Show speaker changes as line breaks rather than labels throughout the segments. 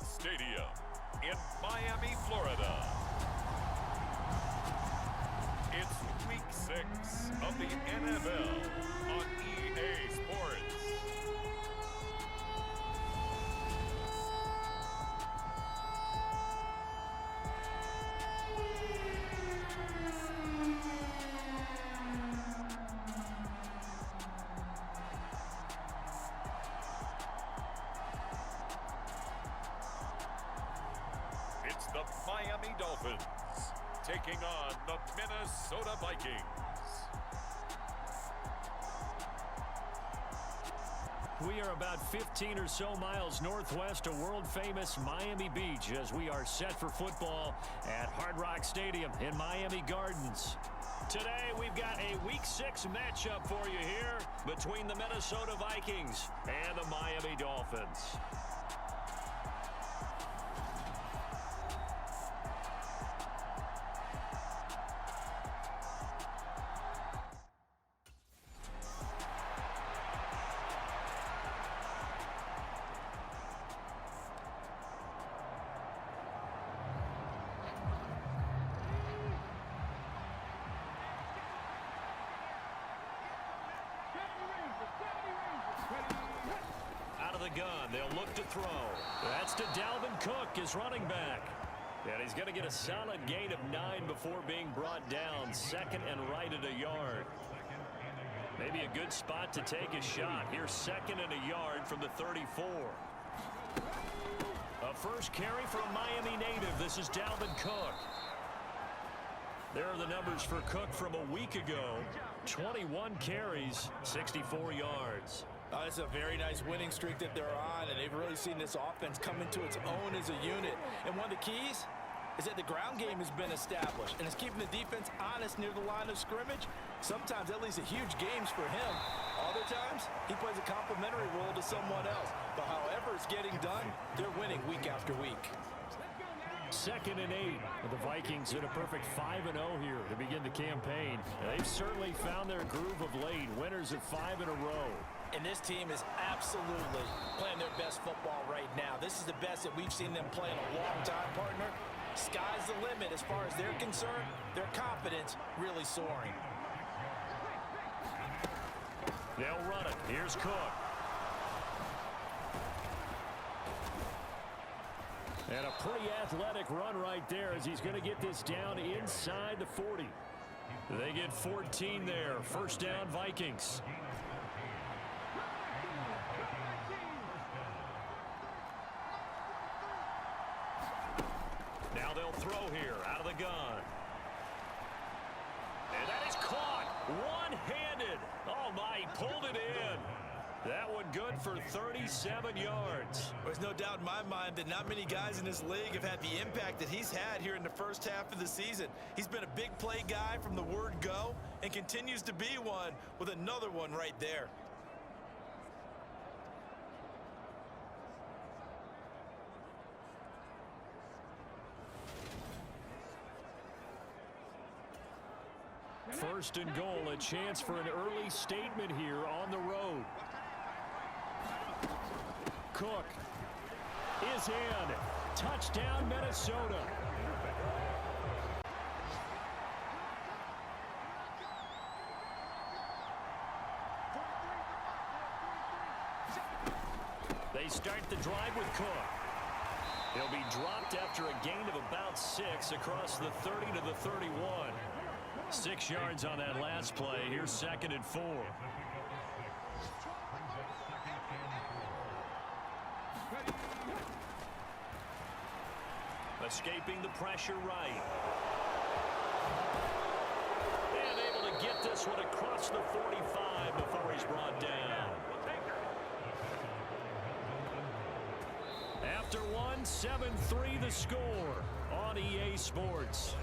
Stadium in Miami, Florida. It's Week 6 of the NFL on EA Sports. It's the Miami Dolphins taking on the Minnesota Vikings.
We are about 15 or so miles northwest of world-famous Miami Beach as we are set for football at Hard Rock Stadium in Miami Gardens. Today, we've got a Week 6 matchup for you here between the Minnesota Vikings and the Miami Dolphins. Out of the gun, they'll look to throw. That's to Dalvin Cook, his running back. And he's going to get a solid gain of 9 before being brought down. Second and right at a yard. Maybe a good spot to take a shot. Here's second and a yard from the 34. A first carry for a Miami native. This is Dalvin Cook. There are the numbers for Cook from a week ago. 21 carries, 64 yards.
It's a very nice winning streak that they're on, and they've really seen this offense come into its own as a unit. And one of the keys is that the ground game has been established, and it's keeping the defense honest near the line of scrimmage. Sometimes that leads to huge games for him. Other times, he plays a complementary role to someone else. But however it's getting done, they're winning week after week.
Second and 8. The Vikings in a perfect 5-0 here to begin the campaign. They've certainly found their groove of late. Winners of 5 in a row.
And this team is absolutely playing their best football right now. This is the best that we've seen them play in a long time, partner. Sky's the limit as far as they're concerned. Their confidence really soaring.
They'll run it. Here's Cook. And a pretty athletic run right there as he's going to get this down inside the 40. They get 14 there. First down, Vikings. Now they'll throw here out of the gun. And that is caught one-handed. Oh, my, he pulled it in. That one good for 37 yards.
There's no doubt in my mind that not many guys in this league have had the impact that he's had here in the first half of the season. He's been a big play guy from the word go and continues to be one with another one right there.
First and goal, a chance for an early statement here on the road. Cook is in. Touchdown, Minnesota. They start the drive with Cook. He'll be dropped after a gain of about 6 across the 30 to the 31. 6 yards on that last play. Here's second and 4. Escaping the pressure right. And able to get this one across the 45 before he's brought down. After one, 7-3 the score on EA Sports.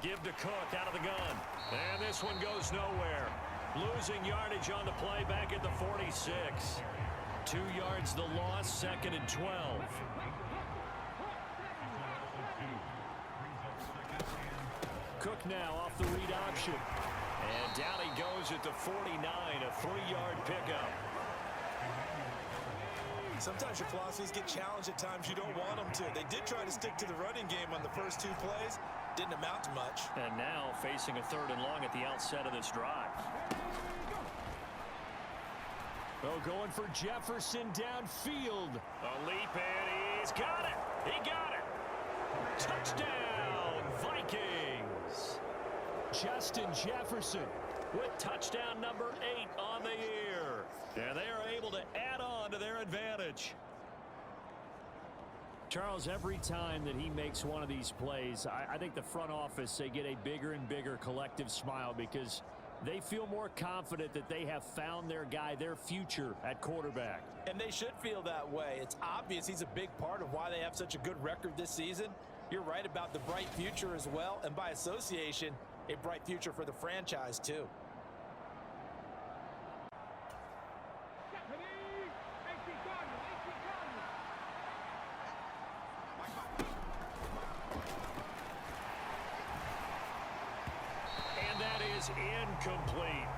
Give to Cook out of the gun. And this one goes nowhere. Losing yardage on the play back at the 46. 2 yards the loss, second and 12. Cook now off the read option. And down he goes at the 49, a 3-yard pickup.
Sometimes your philosophies get challenged at times you don't want them to. They did try to stick to the running game on the first 2 plays. Didn't amount to much.
And now facing a 3rd and long at the outset of this drive. Oh, going for Jefferson downfield. A leap, and he's got it. He got it. Touchdown, Vikings. Justin Jefferson with touchdown number 8 on the year. And they are able to add on to their advantage. Charles, every time that he makes one of these plays, I think the front office, they get a bigger and bigger collective smile because they feel more confident that they have found their guy, their future at quarterback.
And they should feel that way. It's obvious he's a big part of why they have such a good record this season. You're right about the bright future as well, and by association, a bright future for the franchise too.
Incomplete.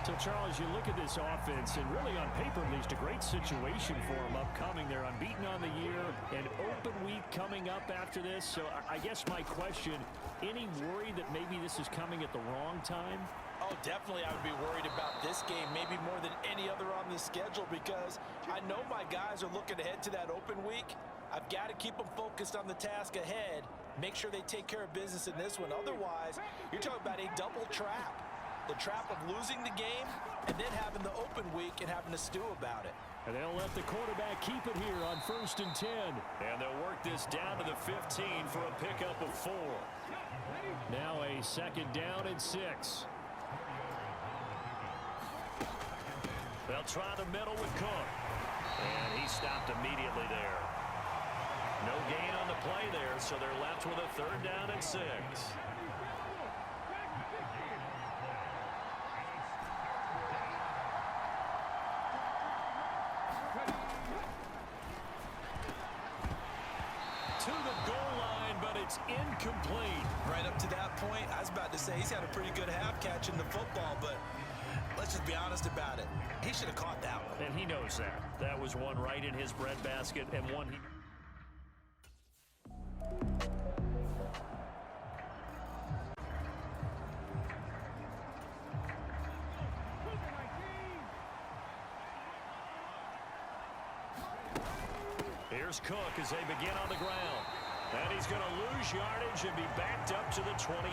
So, Charles, you look at this offense, and really on paper, at least, a great situation for them upcoming. They're unbeaten on the year, an open week coming up after this. So, I guess my question, any worry that maybe this is coming at the wrong time?
Oh, definitely I would be worried about this game, maybe more than any other on the schedule, because I know my guys are looking ahead to that open week. I've got to keep them focused on the task ahead, make sure they take care of business in this one. Otherwise, you're talking about a double trap. The trap of losing the game and then having the open week and having to stew about it.
And they'll let the quarterback keep it here on 1st and 10. And they'll work this down to the 15 for a pickup of 4. Now a 2nd down and 6. They'll try the middle with Cook. And he stopped immediately there. No gain on the play there, so they're left with a 3rd down and 6. To the goal line, but it's incomplete.
Right up to that point, I was about to say he's had a pretty good half catching the football, but let's just be honest about it. He should have caught that one.
And he knows that. That was one right in his breadbasket and one he... Here's Cook as they begin on the ground. And he's going to lose yardage and be backed up to the 25.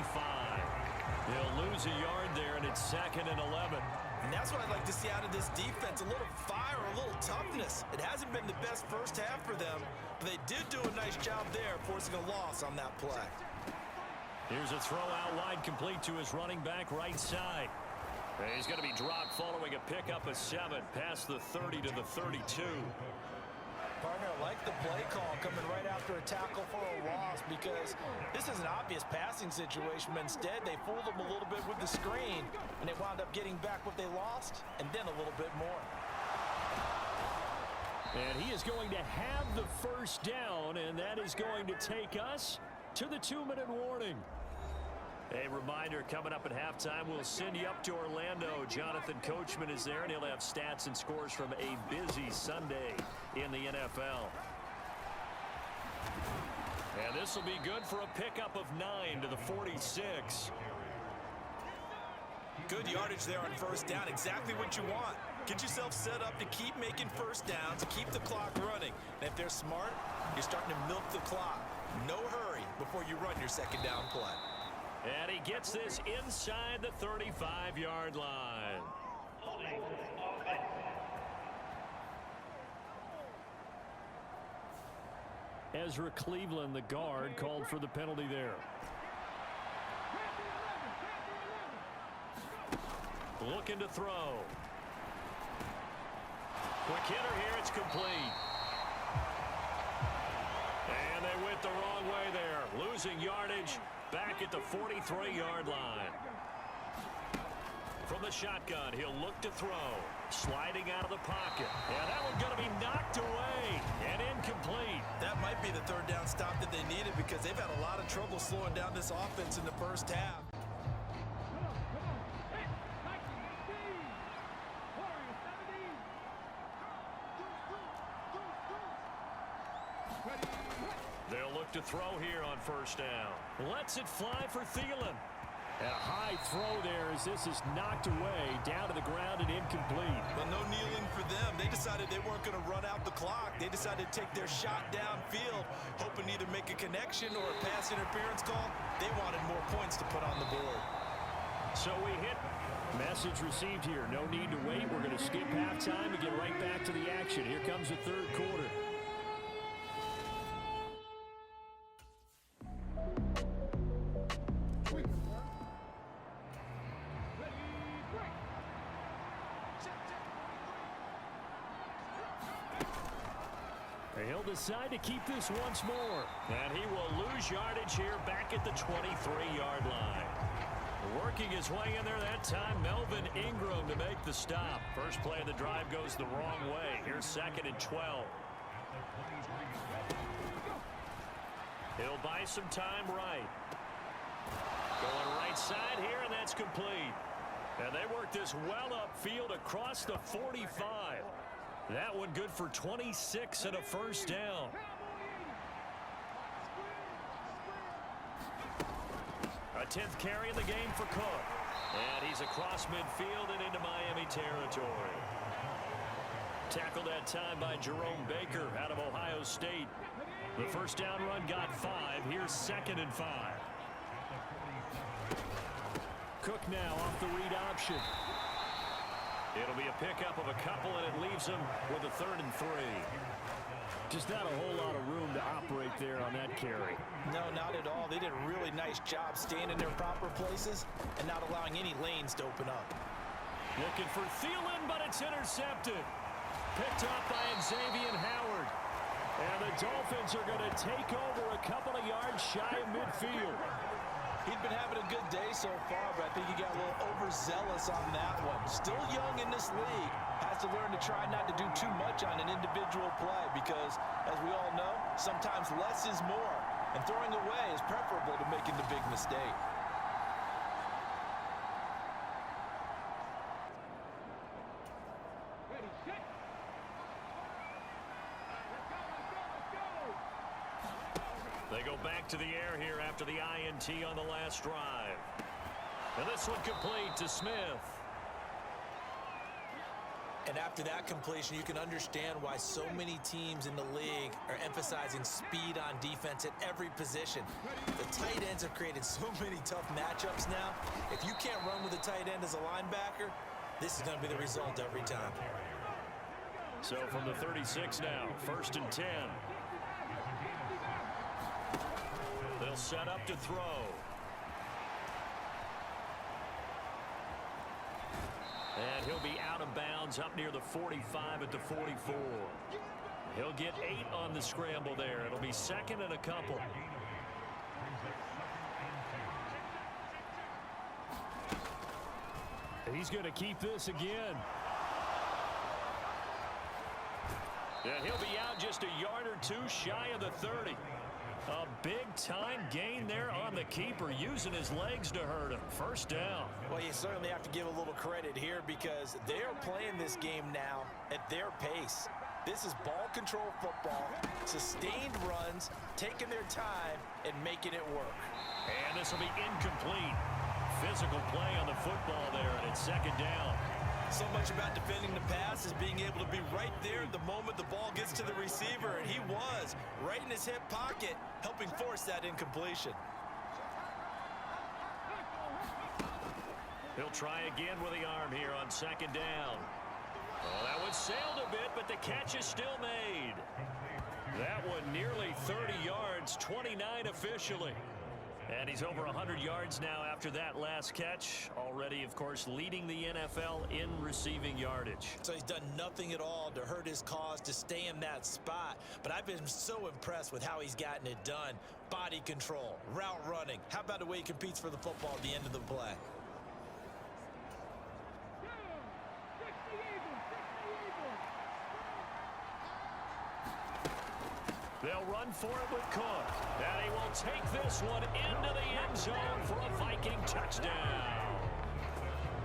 He'll lose a yard there, and it's 2nd and 11.
And that's what I'd like to see out of this defense, a little fire, a little toughness. It hasn't been the best first half for them, but they did do a nice job there, forcing a loss on that play.
Here's a throw out wide, complete to his running back right side. And he's going to be dropped following a pickup of 7 past the 30 to the 32.
Partner, I like the play call coming right after a tackle for a loss because this is an obvious passing situation, but instead they fooled them a little bit with the screen, and they wound up getting back what they lost and then a little bit more.
And he is going to have the 1st down, and that is going to take us to the 2-minute warning. A reminder, coming up at halftime, we'll send you up to Orlando. Jonathan Coachman is there, and he'll have stats and scores from a busy Sunday in the NFL. And this will be good for a pickup of 9 to the 46.
Good yardage there on 1st down, exactly what you want. Get yourself set up to keep making 1st downs, to keep the clock running. And if they're smart, you're starting to milk the clock. No hurry before you run your 2nd down play.
And he gets this inside the 35-yard line. Ezra Cleveland, the guard, called for the penalty there. Looking to throw. Quick hitter here, it's complete. And they went the wrong way there, losing yardage back at the 43-yard line. From the shotgun. He'll look to throw. Sliding out of the pocket. Yeah, that one's going to be knocked away and incomplete.
That might be the third down stop that they needed because they've had a lot of trouble slowing down this offense in the first half.
They'll look to throw here on first down. Lets it fly for Thielen.
And a high throw there as this is knocked away, down to the ground and incomplete.
Well, no kneeling for them. They decided they weren't going to run out the clock. They decided to take their shot downfield, hoping to either make a connection or a pass interference call. They wanted more points to put on the board.
So we hit.
Message received here. No need to wait. We're going to skip halftime and get right back to the action. Here comes the third quarter. He'll decide to keep this once more.
And he will lose yardage here back at the 23-yard line. Working his way in there that time, Melvin Ingram to make the stop. First play of the drive goes the wrong way. Here's 2nd and 12. He'll buy some time right. Going right side here, and that's complete. And they work this well upfield across the 45. That one good for 26 and a first down. A 10th carry in the game for Cook. And he's across midfield and into Miami territory. Tackled that time by Jerome Baker out of Ohio State. The first down run got 5. Here's 2nd and 5.
Cook now off the read option.
It'll be a pickup of a couple, and it leaves him with a 3rd and 3.
Just not a whole lot of room to operate there on that carry.
No, not at all. They did a really nice job staying in their proper places and not allowing any lanes to open up.
Looking for Thielen, but it's intercepted. Picked up by Xavier Howard. And the Dolphins are going to take over a couple of yards shy of midfield.
He'd been having a good day so far, but I think he got a little overzealous on that one. Still young in this league. Has to learn to try not to do too much on an individual play because, as we all know, sometimes less is more. And throwing away is preferable to making the big mistake.
They go back to the air here after the INT on the last drive. And this one complete to Smith.
And after that completion, you can understand why so many teams in the league are emphasizing speed on defense at every position. The tight ends have created so many tough matchups now. If you can't run with a tight end as a linebacker, this is going to be the result every time.
So from the 36 now, 1st and 10. They'll set up to throw. And he'll be out of bounds up near the 45 at the 44. He'll get 8 on the scramble there. It'll be 2nd and a couple.
He's going to keep this again.
And he'll be out just a yard or two shy of the 30. A big-time gain there on the keeper, using his legs to hurt him. First down.
Well, you certainly have to give a little credit here because they are playing this game now at their pace. This is ball control football, sustained runs, taking their time, and making it work.
And this will be incomplete. Physical play on the football there, and it's 2nd down.
So much about defending the pass is being able to be right there the moment the ball gets to the receiver, and he was right in his hip pocket, helping force that incompletion.
He'll try again with the arm here on 2nd down. Well, that one sailed a bit, but the catch is still made. That one nearly 30 yards, 29 officially. And he's over 100 yards now after that last catch. Already, of course, leading the NFL in receiving yardage.
So he's done nothing at all to hurt his cause to stay in that spot. But I've been so impressed with how he's gotten it done. Body control, route running. How about the way he competes for the football at the end of the play?
run for it with Cook. And he will take this one into the end zone for a Viking touchdown.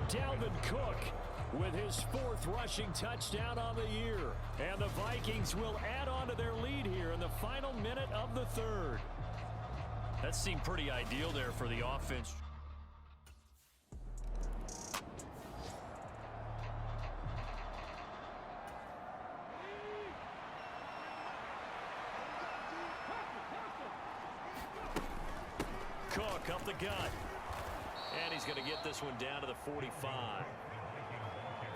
Dalvin Cook with his 4th rushing touchdown on the year. And the Vikings will add on to their lead here in the final minute of the 3rd. That seemed pretty ideal there for the offense. Cook up the gut. And he's going to get this one down to the 45.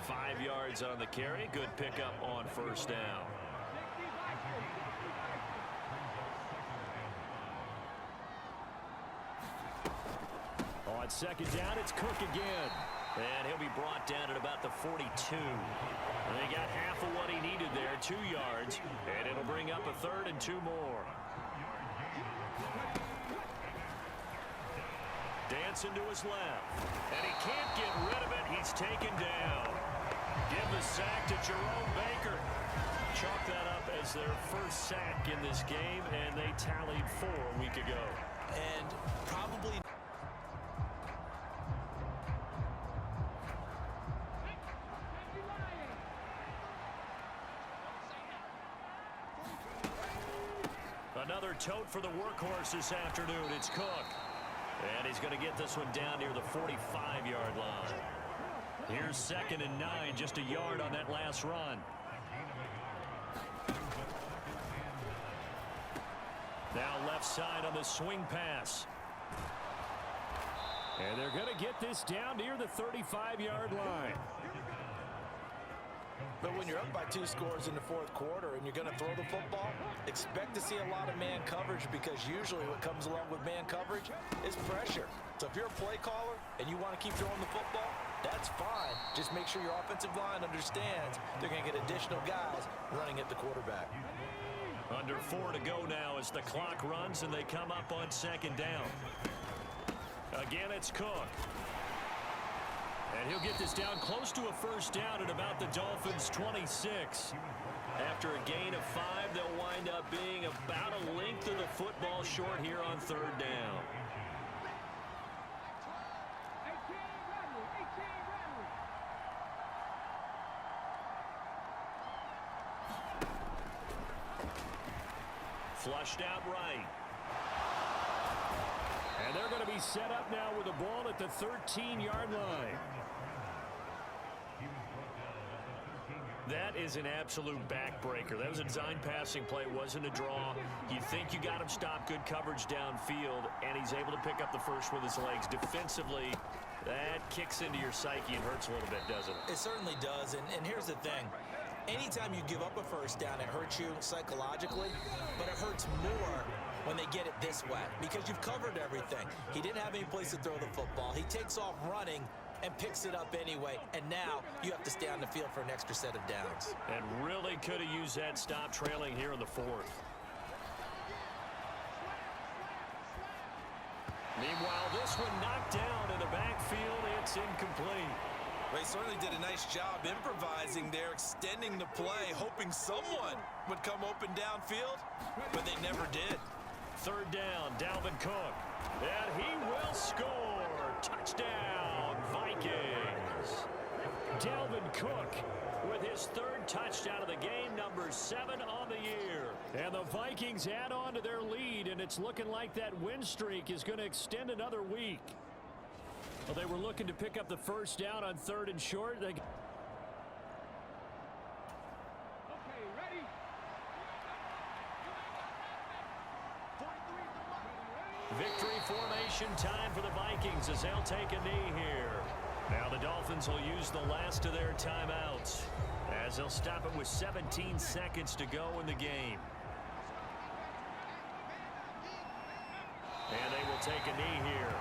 5 yards on the carry. Good pickup on first down. On second down, it's Cook again. And he'll be brought down at about the 42. And they got half of what he needed there, 2 yards. And it'll bring up a 3rd and 2 more. Dancing to his left. And he can't get rid of it. He's taken down. Give the sack to Jerome Baker. Chalk that up as their first sack in this game, and they tallied 4 a week ago.
And probably...
Another tote for the workhorse this afternoon. It's Cook. And he's going to get this one down near the 45-yard line. Here's 2nd and 9, just a yard on that last run. Now left side on the swing pass. And they're going to get this down near the 35-yard line.
But when you're up by 2 scores in the 4th quarter and you're going to throw the football, expect to see a lot of man coverage, because usually what comes along with man coverage is pressure. So if you're a play caller and you want to keep throwing the football, that's fine. Just make sure your offensive line understands they're going to get additional guys running at the quarterback.
Under 4 to go now as the clock runs and they come up on 2nd down. Again, it's Cook. And he'll get this down close to a first down at about the Dolphins' 26. After a gain of 5, they'll wind up being about a length of the football short here on 3rd down. Flushed out right. And they're going to be set up now with the ball at the 13-yard line. That is an absolute backbreaker. That was a design passing play, wasn't a draw. You think you got him stopped, good coverage downfield, and he's able to pick up the first with his legs. Defensively, that kicks into your psyche and hurts a little bit, doesn't it?
It certainly does, and here's the thing. Anytime you give up a first down, it hurts you psychologically, but it hurts more when they get it this way, because you've covered everything. He didn't have any place to throw the football. He takes off running and picks it up anyway, and now you have to stay on the field for an extra set of downs.
And really could have used that stop trailing here in the 4th. Meanwhile, this one knocked down in the backfield. It's incomplete.
They certainly did a nice job improvising there, extending the play, hoping someone would come open downfield, but they never did.
3rd down, Dalvin Cook. And he will score. Touchdown, Vikings. Dalvin Cook with his 3rd touchdown of the game, number 7 on the year. And the Vikings add on to their lead, and it's looking like that win streak is going to extend another week. Well, they were looking to pick up the first down on 3rd and short. Victory formation time for the Vikings as they'll take a knee here. Now the Dolphins will use the last of their timeouts as they'll stop it with 17 seconds to go in the game. And they will take a knee here.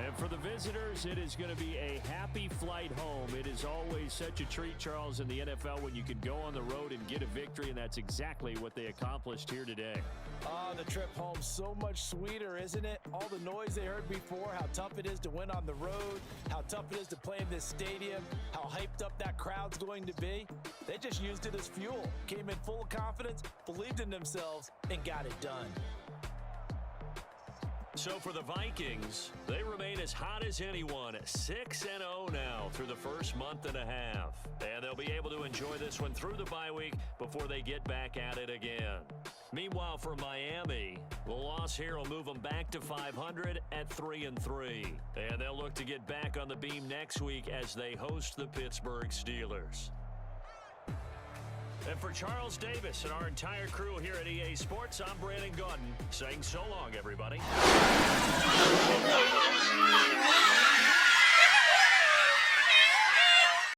And for the visitors, it is going to be a happy flight home. It is always such a treat, Charles, in the NFL when you can go on the road and get a victory, and that's exactly what they accomplished here today.
Oh, the trip home so much sweeter, isn't it? All the noise they heard before, how tough it is to win on the road, how tough it is to play in this stadium, how hyped up that crowd's going to be. They just used it as fuel, came in full of confidence, believed in themselves, and got it done.
So for the Vikings, they remain as hot as anyone, 6-0 now through the first month and a half. And they'll be able to enjoy this one through the bye week before they get back at it again. Meanwhile, for Miami, the loss here will move them back to 500 at 3-3. And they'll look to get back on the beam next week as they host the Pittsburgh Steelers. And for Charles Davis and our entire crew here at EA Sports, I'm Brandon Gaudin saying so long, everybody.